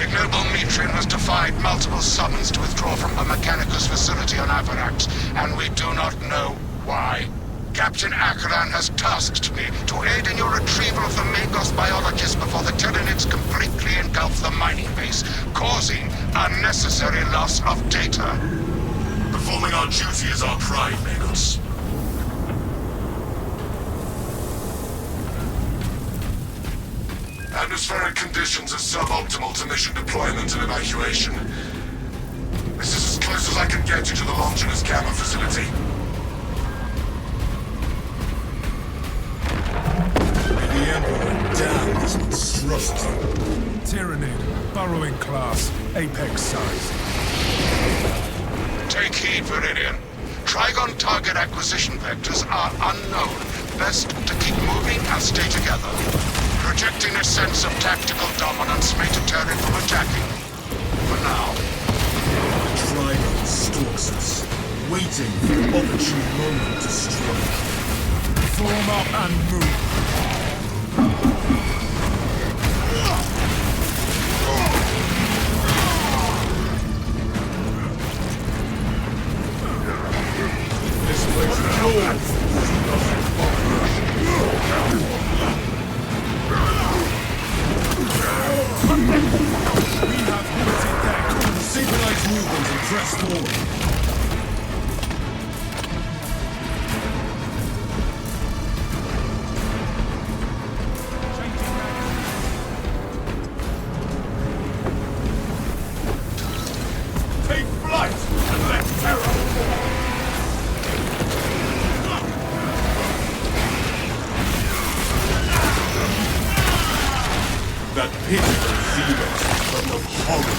Ignoble Metrian has defied multiple summons to withdraw from her Mechanicus facility on Avarax, and we do not know why. Captain Akaran has tasked me to aid in your retrieval of the Magos biologist before the Tyranids completely engulf the mining base, causing unnecessary loss of data. Performing our duty is our pride, Magos. Atmospheric conditions are suboptimal to mission deployment and evacuation. This is as close as I can get you to the Longinus Gamma facility. The Emperor down this monstrosity. Tyrannid, burrowing class, apex size. Take heed, Viridian. Trygon target acquisition vectors are unknown. Best to keep moving and stay together. Projecting a sense of tactical dominance may deter it from attacking. For now. The Trygon stalks us, waiting for the opportune moment to strike. Form up and move. This place is yours. We have limited deck. Synchronize movement and press forward. Take flight and let terror fall. That pitiful Xenos from the horror.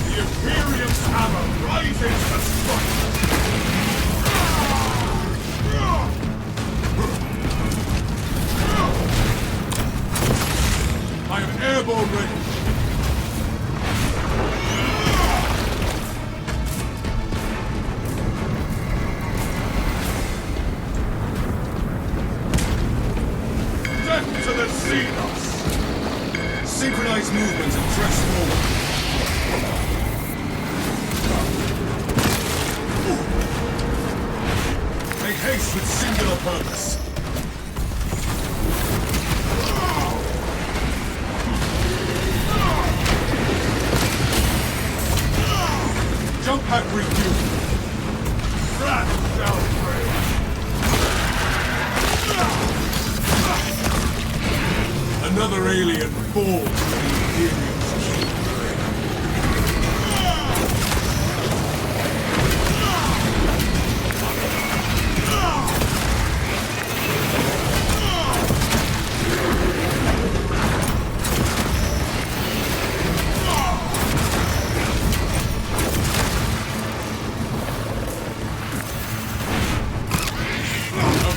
The Imperium's hammer rises to strike. I am airborne ready. Death to the Xenos! Synchronize movement and press forward. Make haste with singular purpose. Jump pack refuel. Rat shall free. Another alien falls to the Imperium's keep.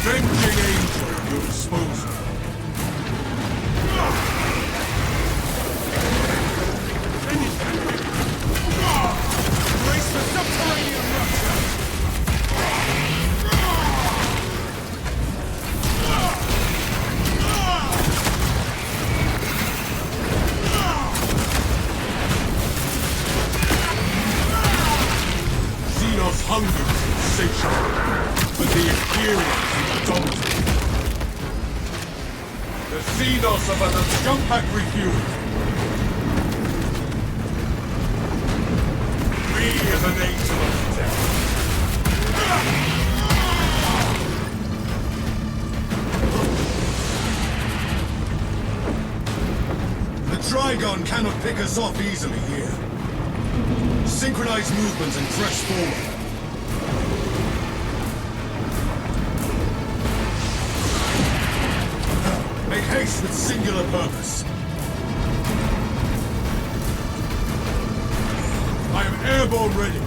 Avenging angel at your disposal. Brace for subterranean rupture. Xenos hunger is insatiable, but the Imperium is indomitable. The Xenos of an jump pack refuel. We as an angel of death. The Trygon cannot pick us off easily here. Synchronize movements and press forward. Make haste with singular purpose. I am airborne ready.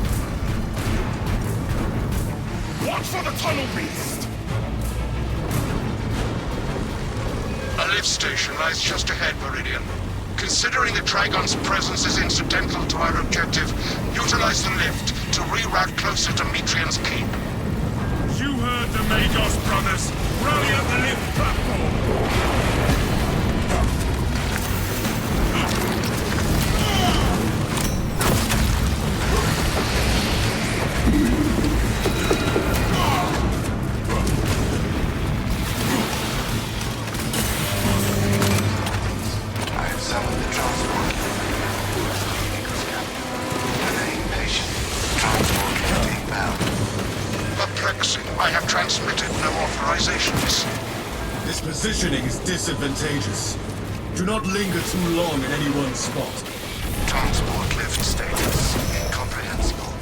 Watch for the tunnel beast! A lift station lies just ahead, Meridian. Considering the Trygon's presence is incidental to our objective, utilize the lift to reroute closer to Metrian's keep. You heard the Magos brothers. Rally at the lift platform. I have summoned the transport. Remain patient. Transport lift inbound. Perplexing. I have transmitted no authorizations. This positioning is disadvantageous. Do not linger too long in any one spot. Transport lift status incomprehensible.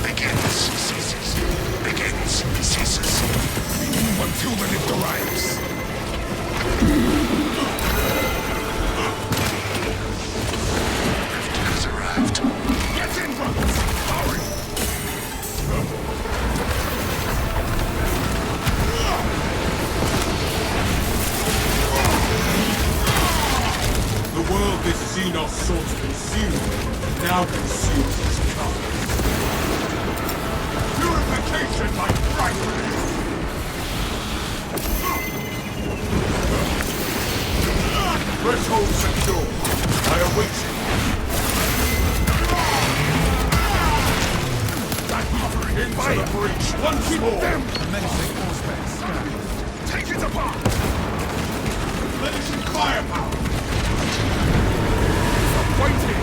Begins, ceases. Begins, ceases. Until the lift arrives. Lift has arrived. Get in, brothers! Hurry! The world this Xenos sought to consume now consumes its colors. Purification like Trygon! Threshold secure. I await you. Into the breach once more! Them! Menacing force. Take it apart! Menacing firepower! Waiting!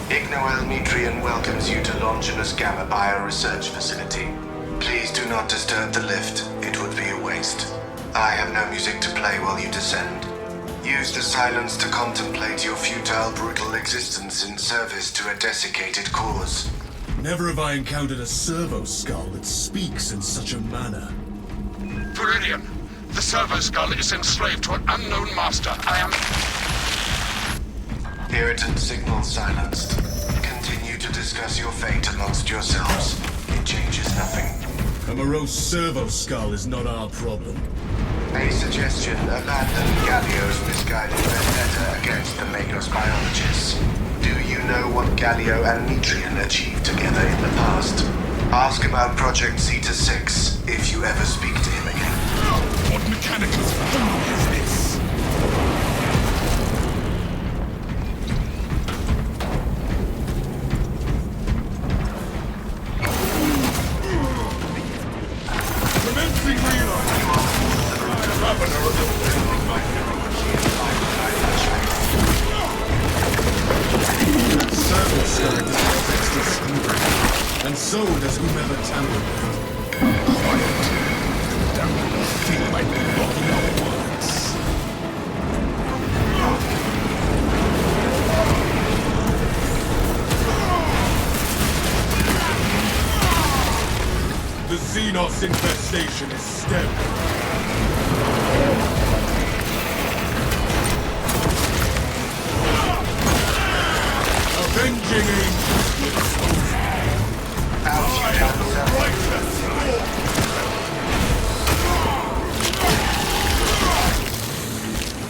Ignoel Metrian welcomes you to Longinus Gamma Bioresearch Facility. Please do not disturb the lift. It would be a waste. I have no music to play while you descend. Use the silence to contemplate your futile, brutal existence in service to a desiccated cause. Never have I encountered a servo skull that speaks in such a manner. Viridian, the servo skull is enslaved to an unknown master. I am... Irritant signal silenced. Continue to discuss your fate amongst yourselves. It changes nothing. A morose servo skull is not our problem. A suggestion: abandon Gallio's misguided vendetta against the Magos biologists. Do you know what Gallio and Metrian achieved together in the past? Ask about Project Zeta 6 if you ever speak to him again. What mechanicus fool is this? Commencing reload! That servo skull detects extra scrutiny, and so does whomever tampered with it. Quiet. Damn, feel like blocking our words. The Xenos infestation is stemmed. Avenging angels will expose you. Out you come, Righteous Lord!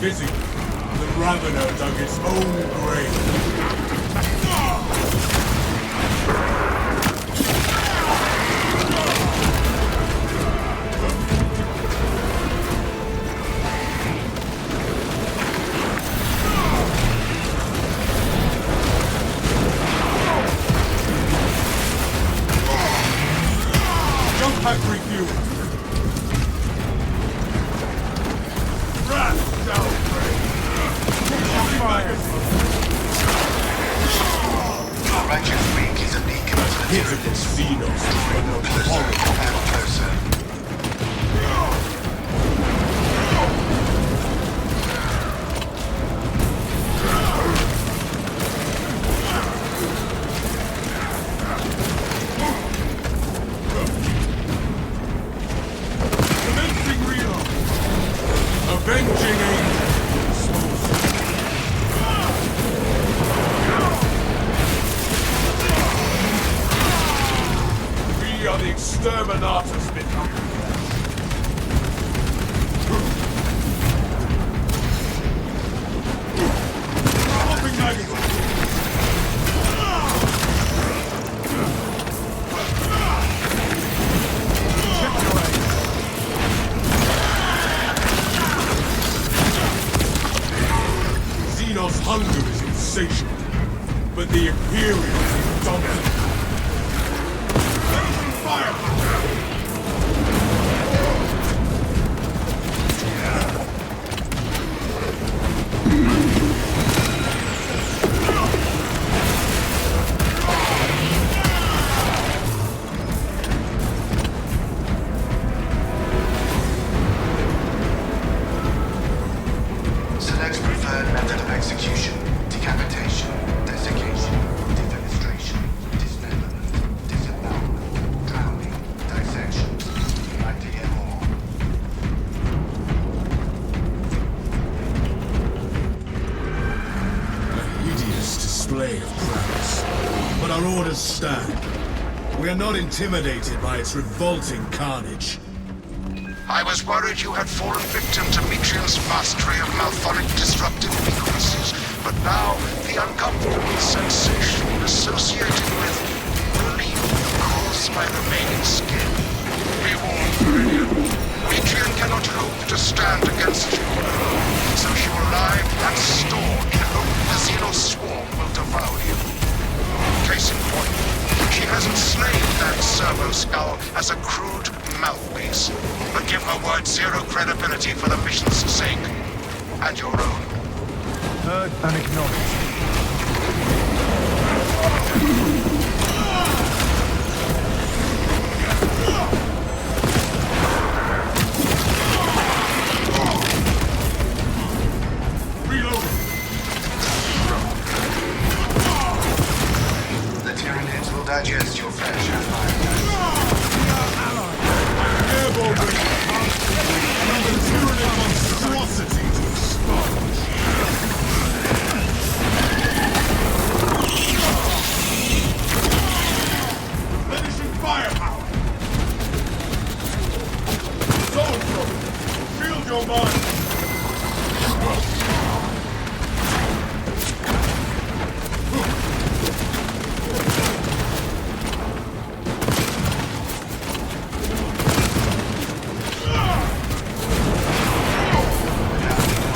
Busy. The Ravener dug its own grave. Jump pack refuel. Wrath downgrade. Righteous Week is a beacon to the Hit of the Xenos. drawing them closer and closer. Commencing reload. Avenging angels. Illuminatus, Midnight. Popping magazine. Check your aim. Xenos' hunger is insatiable, but the Imperials are dominant. Fire! Select preferred method of execution. Decapitation, desiccation, defenestration, dismemberment, disembowelment, drowning, dissection. You'd like to hear more? A hideous display of prowess. But our orders stand. We are not intimidated by its revolting carnage. I was worried you had fallen victim to Metrian's mastery of malphonic disruptive frequencies, but now the uncomfortable sensation associated with relief caused by remaining skin. Be warned, Meridian. Metrian cannot hope to stand against you, so she will lie and store in hope the Xenos swarm will devour you. Case in point, she has enslaved that servo skull as a crude mouthpiece, but give her word zero credibility for the mission's sake, and your own. Heard and acknowledged. Reloading! The Tyranids will digest your flesh and fire. Airborne another tyrannic monstrosity to expunge. Finishing firepower! Zone thrower! Shield your mind!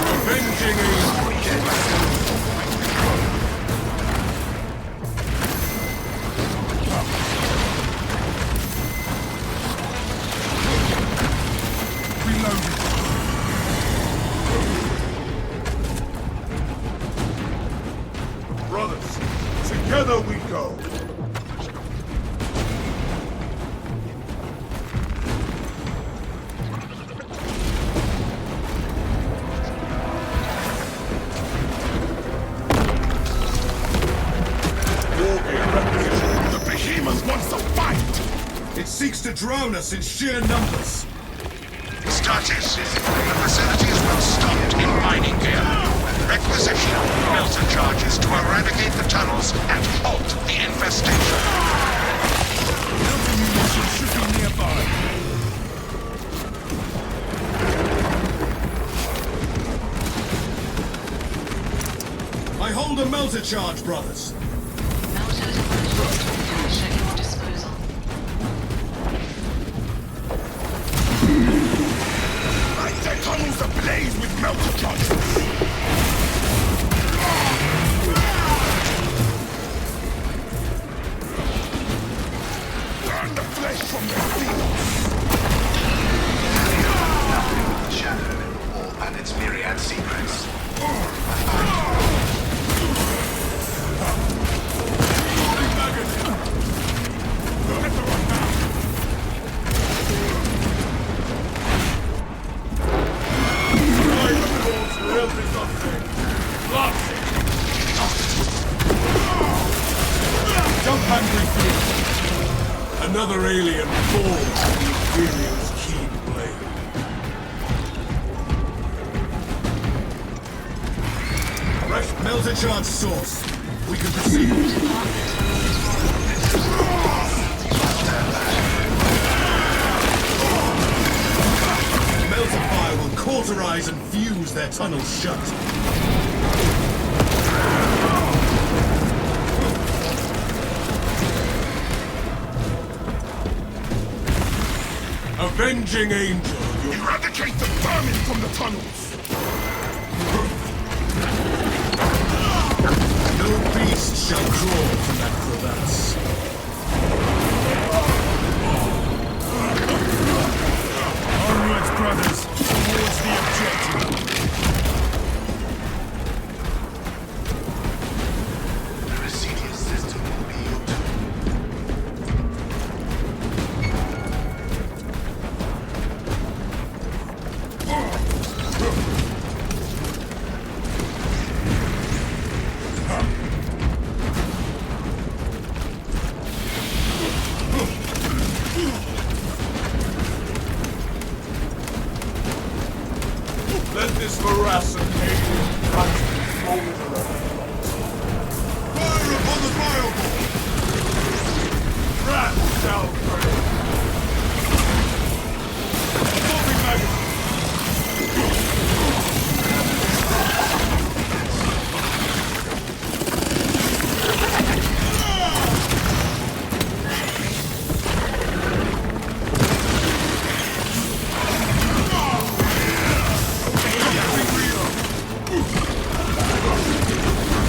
Avenging angel. Reloading. Brothers, together we go. The behemoth wants to fight! It seeks to drown us in sheer numbers. Status. The facility is well stocked in mining gear. Requisition melter charges to eradicate the tunnels and halt the infestation. Counter munitions should be nearby. I hold a melter charge, brothers. Melted cash at your disposal. Light the tunnels ablaze with melter charges! Burn the flesh from their feet! The shadow, all and its myriad secrets. Let the run now! Drive the force to help this upgrade! Blast it! Jump hungry field. Another alien falls to the Imperial's keen blade. Fresh melter charge source. We can proceed. cauterize and fuse their tunnels shut. Avenging Angel, Eradicate the vermin from the tunnels! no beast shall crawl from that crevasse. Onwards, brothers, towards the objective. The Residius system will be your tool. Let this veracity smolder. Fire upon the fireball! Wrath shall burn. Moving magazine!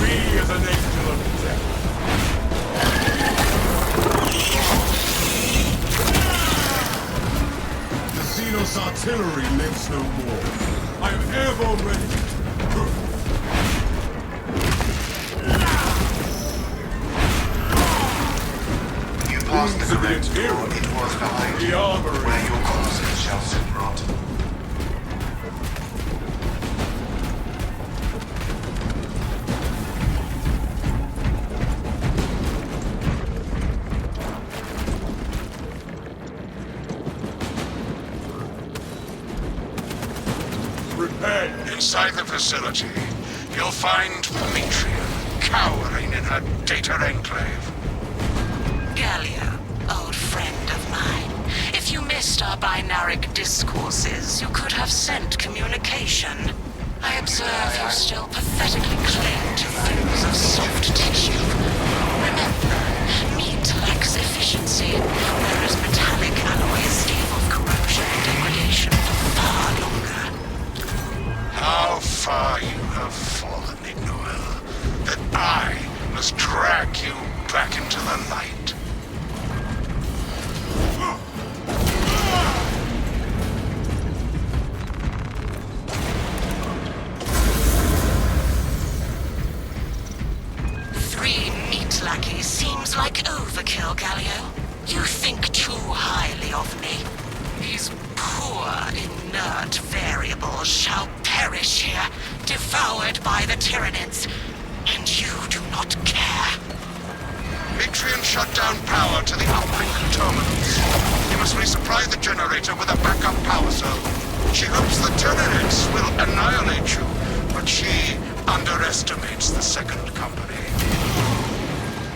Me as an angel of death. The Xenos artillery lives no more. I am ever ready. You passed the Wounds of the correct door. interior. It was behind The you, armory. where your corpses shall soon rot. Repent. Inside the facility, you'll find Demetrian cowering in her data enclave. Gallia, old friend of mine. If you missed our binaric discourses, you could have sent communication. I observe you still pathetically cling to things of soft tissue. Remember, meat lacks efficiency, whereas metallic alloys stave off corrosion and degradation for far longer. How far you have fallen, Ignoel, that I must drag you back into the light. Three meat lackeys seems like overkill, Gallio. You think too highly of me. These poor, inert variables shall perish here, devoured by the Tyranids, and you do not care. Demetrian shut down power to the uplink terminals. You must resupply the generator with a backup power cell. She hopes the Tyranids will annihilate you, but she underestimates the second company.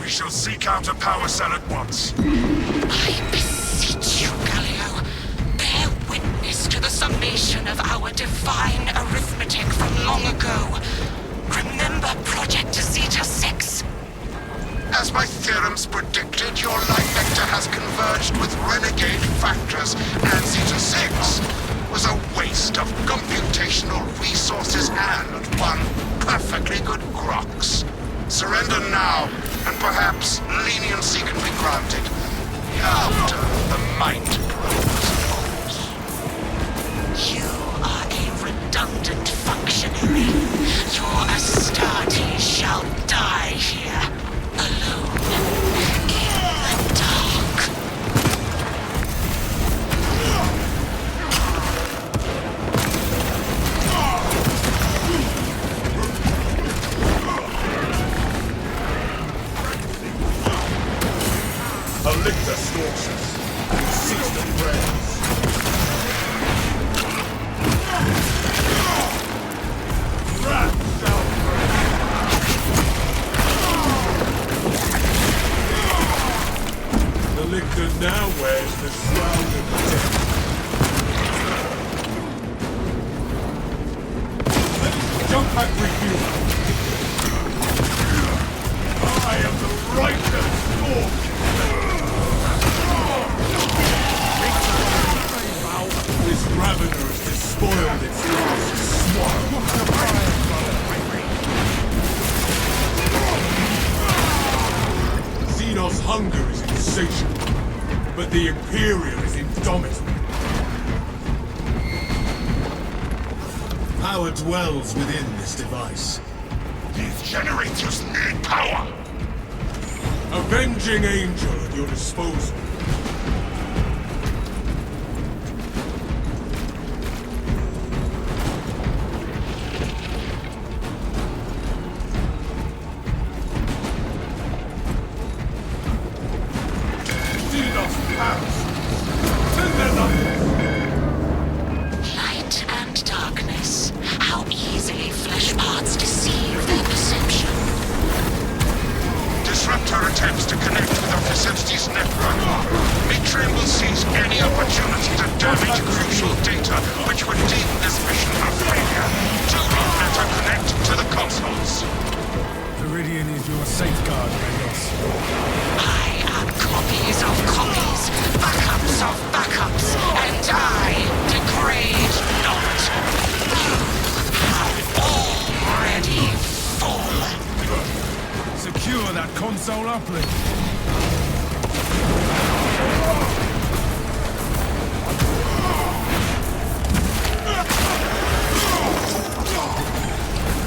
We shall seek out a power cell at once. I beseech you, Gallio, bear witness to the summation of our divine arithmetic from long ago. Remember Project Zeta 6? As my theorems predicted, your life vector has converged with renegade factors, and Zeta 6 was a waste of computational resources and one perfectly good Grox. Surrender now, and perhaps leniency can be granted after the mind probes. You are a redundant functionary. Your Astartes shall die here, alone, in the dark. Compact refuel. I am the righteous Scorch. This Ravener has despoiled its last swamp. Xenos' hunger is insatiable, but the Imperial is indomitable. Power dwells within this device. These generators need power! Avenging Angel at your disposal. Light and darkness. How easily flesh parts deceive their perception. Disrupt her attempts to connect with our facility's network. Mitrian will seize any opportunity to damage crucial data which would deem this mission a failure. Do not let her connect to the consoles. Viridian is your safeguard, Reynos. I am copies of copies, backups of backups, and I degrade not. You have already fallen. Secure that console uplink.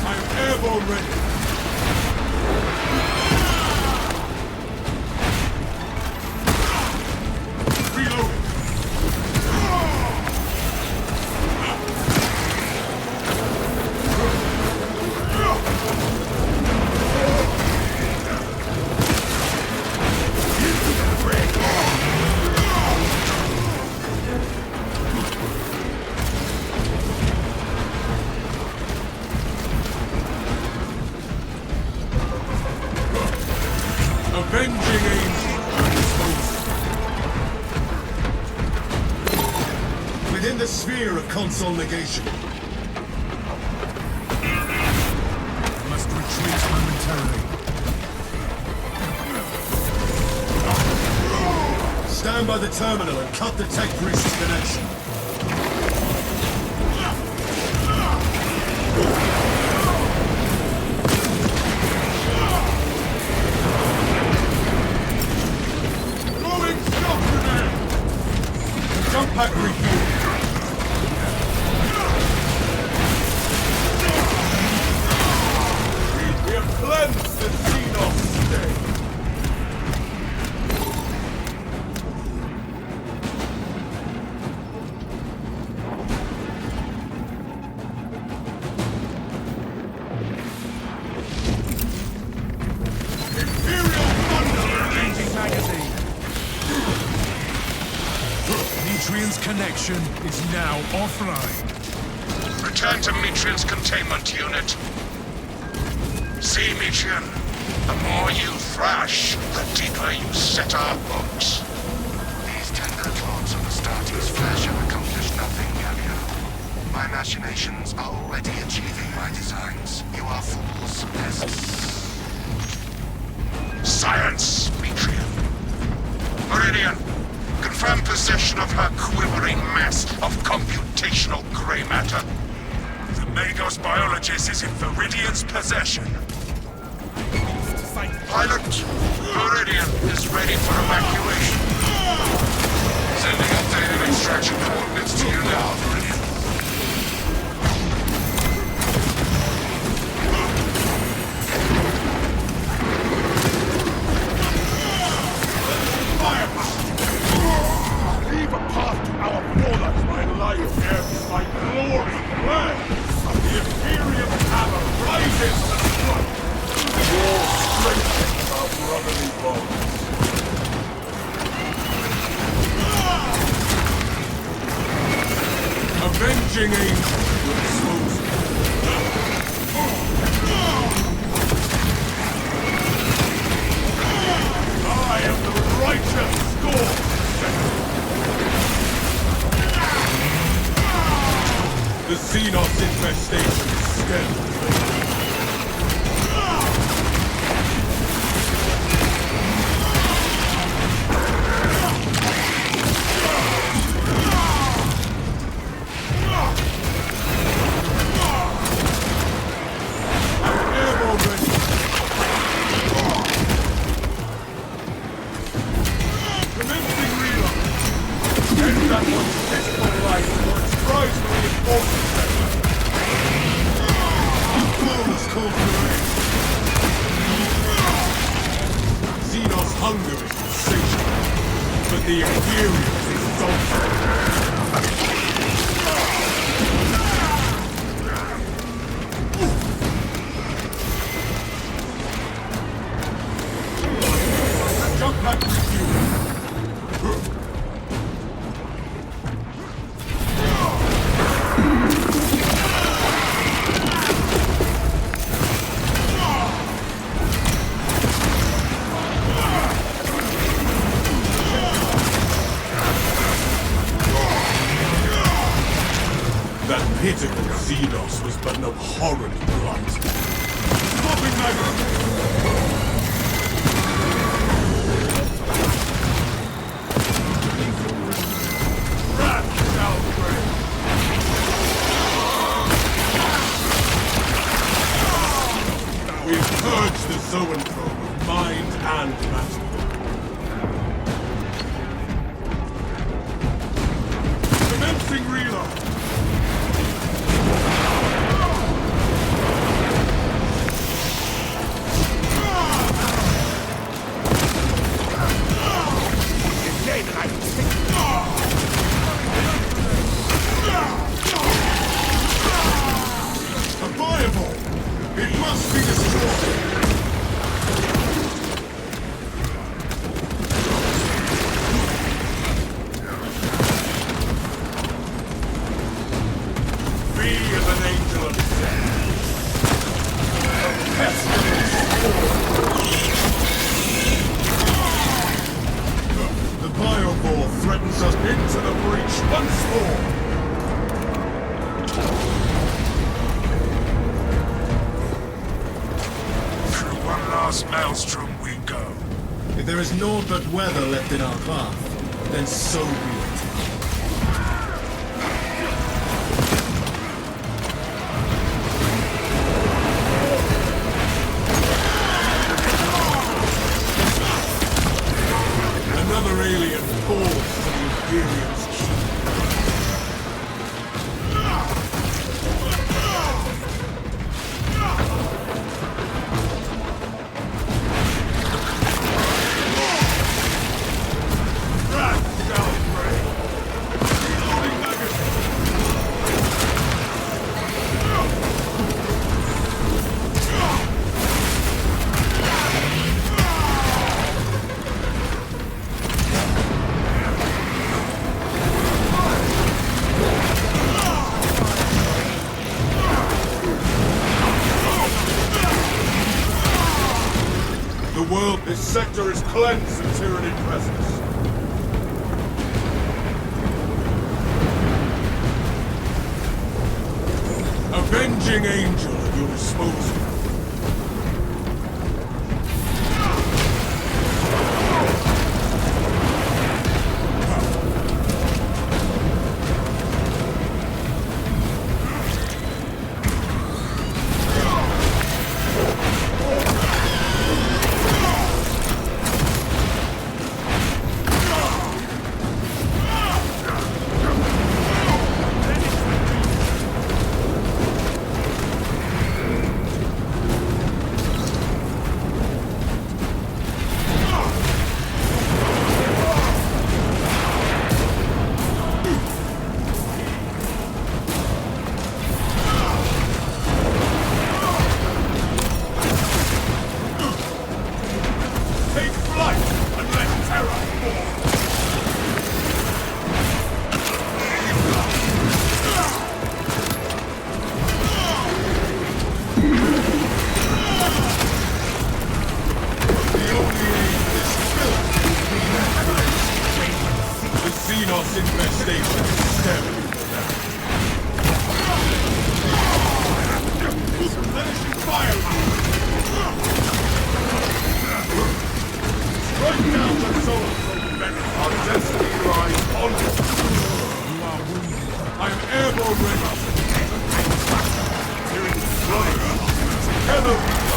I'm airborne ready. Reloading. Avenging Angel at your disposal. Within the sphere of console negation. Must retreat momentarily. Stand by the terminal and cut the tech priest's connection. Throwing shock grenade! Jump pack refuel. We have cleansed the Xenos state. Imperial thunder! Changing magazine. Mitrian's connection is now offline. Return to Mitrian's containment unit. See, Mitrian, the more you thrash, the deeper you set our hooks. These tender claws of Astartes' flesh have accomplished nothing, Gallia. My machinations are already achieving my designs. You are fools, pests. Science, Mitrian. Meridian, confirm possession of her quivering mass of computational gray matter. The Magos biologist is in Viridian's possession. Pilot, Meridian is ready for evacuation. Sending updated extraction coordinates to you now, Viridian. Leave a path to our fathers, my life here, my glory burns. The Imperial hammer rises to strike. War strengthens our brotherly bonds. Avenging Angel at your disposal. I am the righteous Scorch. The Xenos infestation is stealth. Defend that one's physical life or its prize reinforcement center. Fools call for it. Xenos' hunger is insatiable, but the Imperials is exalted. Jump back refueling. That pitiful Xenos was but an abhorrent blight. Swapping magazine! We've purged the zoanthrope of mind and matter. Commencing reload! A fireball! It must be destroyed! Be as an angel of death. A pestilence. The bioball threatens us into the breach once more. Through one last maelstrom we go. If there is naught but weather left in our path, then so be it. Another alien falls to the Imperium's keep. This sector is cleansed of tyranny presence. Avenging angel at your disposal. Xenos infestation is staring you down. Replenishing firepower! Strike down the soul from men. Our destiny lies onward. You are wounded. I am airborne ready. Hearing the blood. Together we go.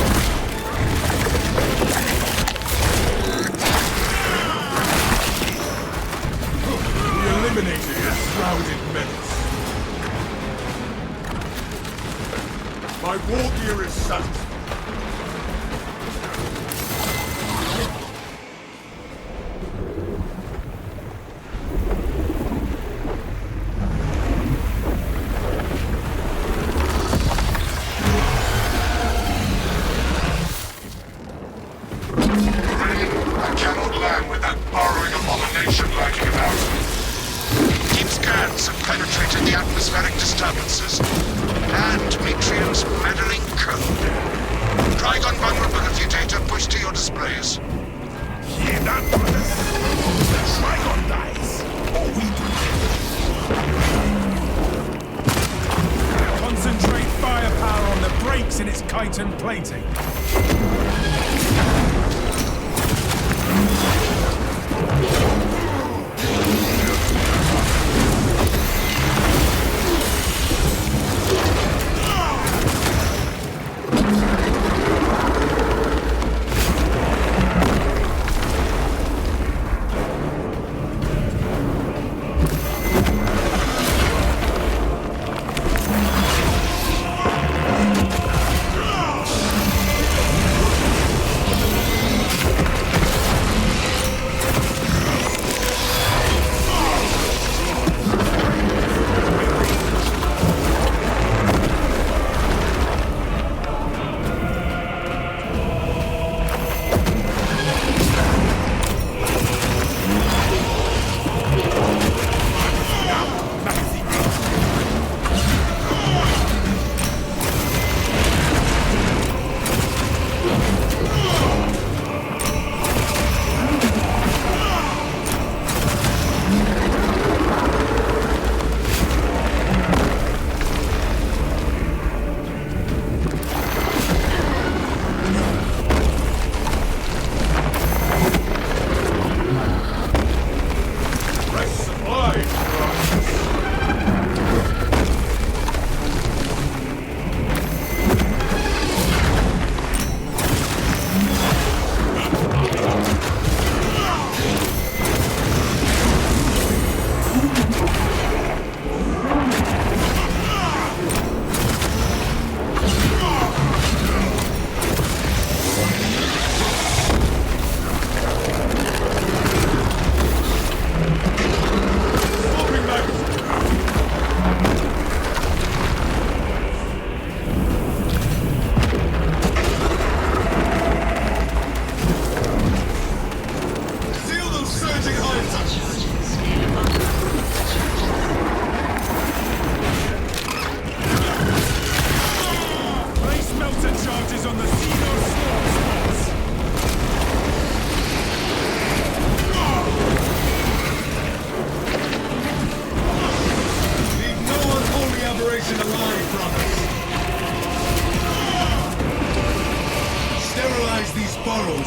Eliminate fighting a shrouded menace. My war gear is satisfied. I cannot land with that burrowing abomination lurking about. Deep scans have penetrated the atmospheric disturbances and Metrium's meddling code. Trygon vulnerability data pushed to your displays. Yeah, that brothers. The Trygon dies, or we do. Concentrate firepower on the brakes in its chitin plating.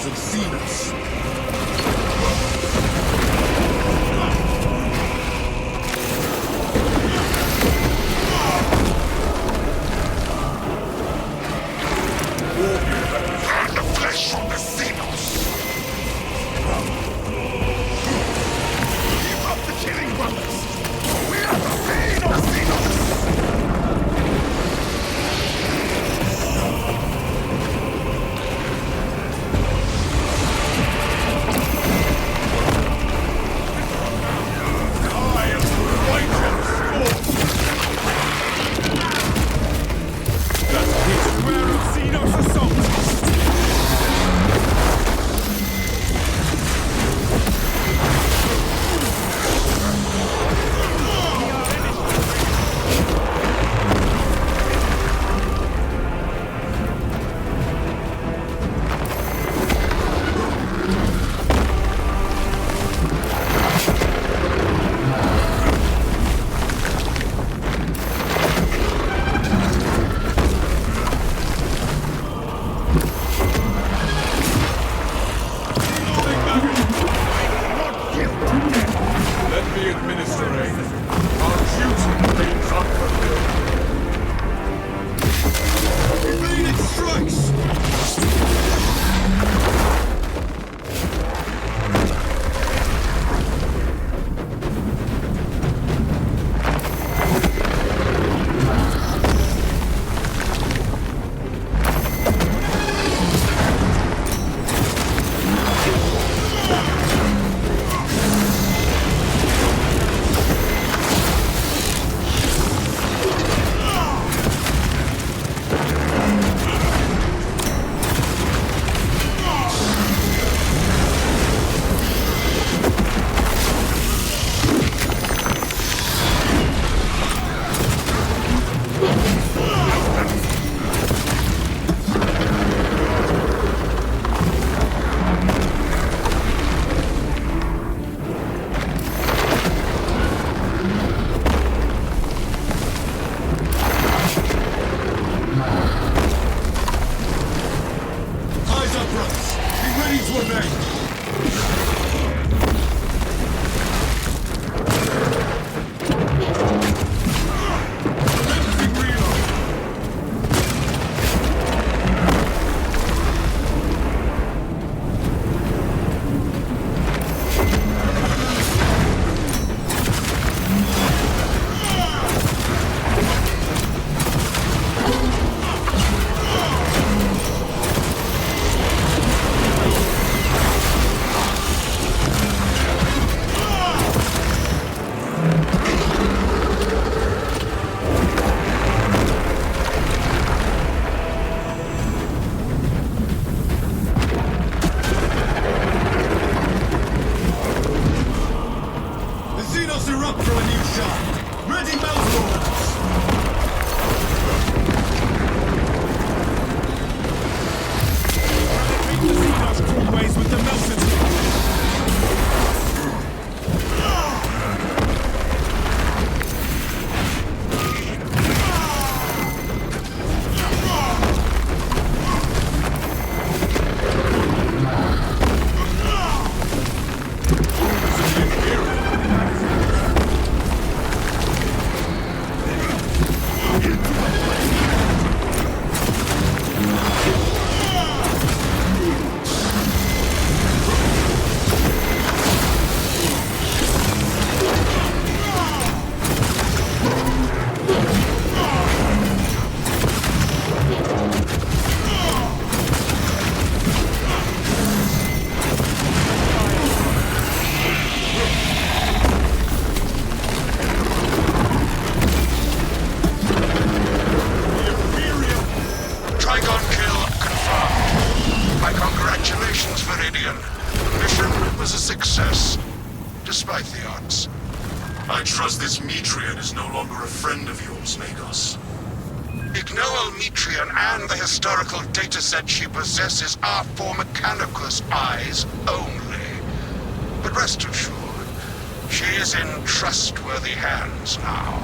Have seen us. And the flesh from the Xenos! Keep up the killing, brothers! We are the Xenos! shot. Ready mouth ways with the Nelson. Trygon kill confirmed. My congratulations, Viridian. The mission was a success, despite the odds. I trust this Metrian is no longer a friend of yours, Magos. Ignore Metrian and the historical dataset she possesses are for Mechanicus eyes only. But rest assured, she is in trustworthy hands now.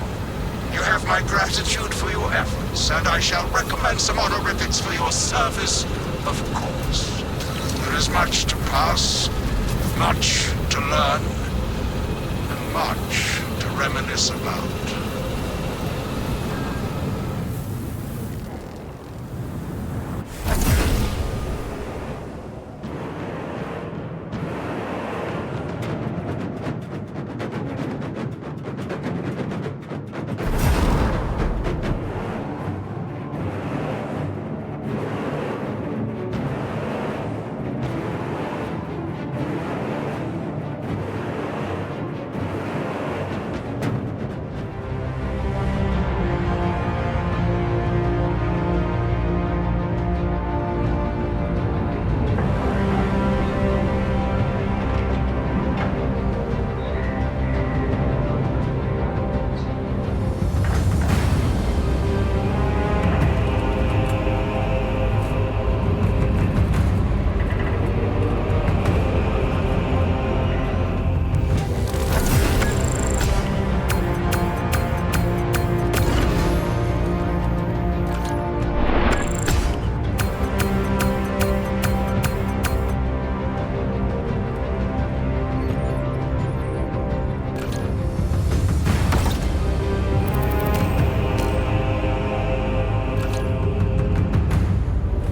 You have my gratitude for your efforts, and I shall recommend some honorifics for your service, of course. There is much to pass, much to learn, and much to reminisce about.